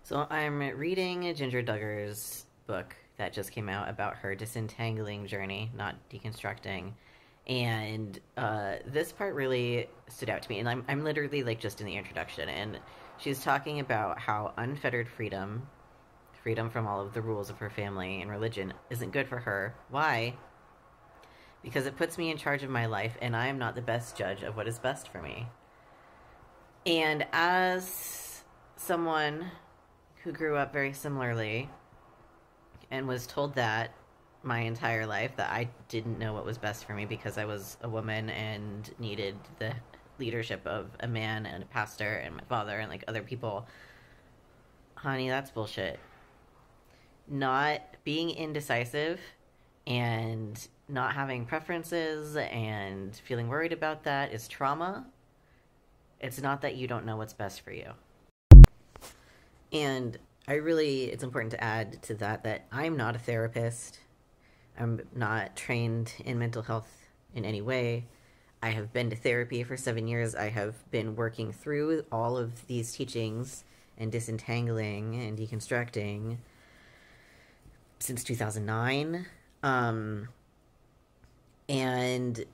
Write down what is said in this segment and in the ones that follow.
So I'm reading Jinger Duggar's book that just came out about her disentangling journey, not deconstructing. And this part really stood out to me. And I'm literally like just in the introduction. And she's talking about how unfettered freedom, freedom from all of the rules of her family and religion, isn't good for her. Why? Because it puts me in charge of my life, and I am not the best judge of what is best for me. And as someone who grew up very similarly and was told that my entire life, that I didn't know what was best for me because I was a woman and needed the leadership of a man and a pastor and my father and like other people. Honey, that's bullshit. Not being indecisive and not having preferences and feeling worried about that is trauma. It's not that you don't know what's best for you. And it's important to add to that I'm not a therapist. I'm not trained in mental health in any way. I have been to therapy for 7 years. I have been working through all of these teachings and disentangling and deconstructing since 2009. And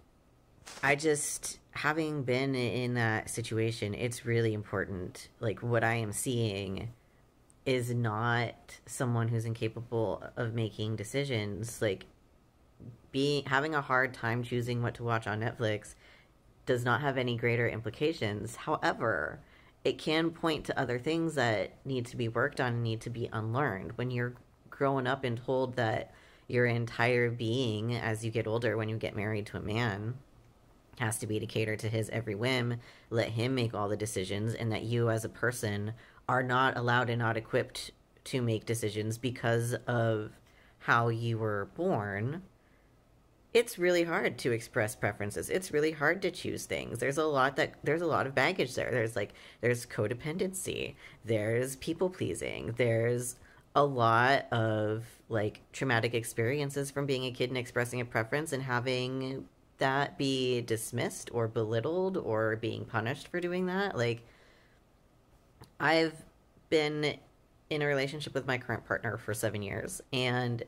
I just, having been in that situation, it's really important. Like, what I am seeing is not someone who's incapable of making decisions. Like, having a hard time choosing what to watch on Netflix does not have any greater implications. However, it can point to other things that need to be worked on and need to be unlearned. When you're growing up and told that your entire being, as you get older, when you get married to a man, has to be to cater to his every whim, let him make all the decisions, and that you as a person are not allowed and not equipped to make decisions because of how you were born, it's really hard to express preferences. It's really hard to choose things. There's a lot of baggage there. There's codependency. There's people pleasing. There's a lot of like traumatic experiences from being a kid and expressing a preference and having that be dismissed or belittled or being punished for doing that. Like, I've been in a relationship with my current partner for 7 years, and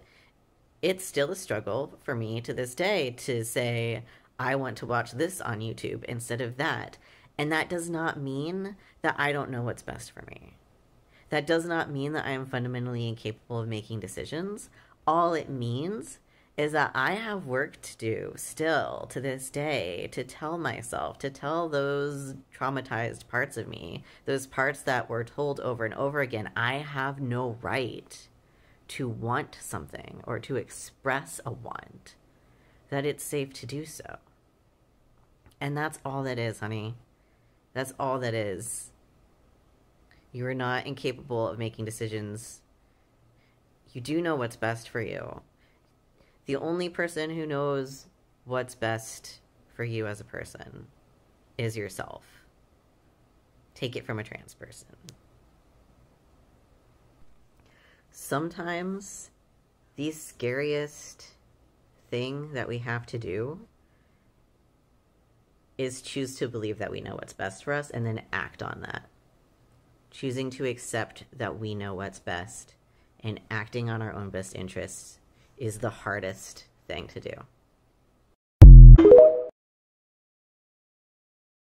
it's still a struggle for me to this day to say, I want to watch this on YouTube instead of that. And that does not mean that I don't know what's best for me. That does not mean that I am fundamentally incapable of making decisions. All it means is that I have work to do still to this day to tell myself, to tell those traumatized parts of me, those parts that were told over and over again, I have no right to want something or to express a want, that it's safe to do so. And that's all that is, honey. That's all that is. You are not incapable of making decisions. You do know what's best for you. The only person who knows what's best for you as a person is yourself. Take it from a trans person. Sometimes the scariest thing that we have to do is choose to believe that we know what's best for us and then act on that. Choosing to accept that we know what's best and acting on our own best interests is the hardest thing to do.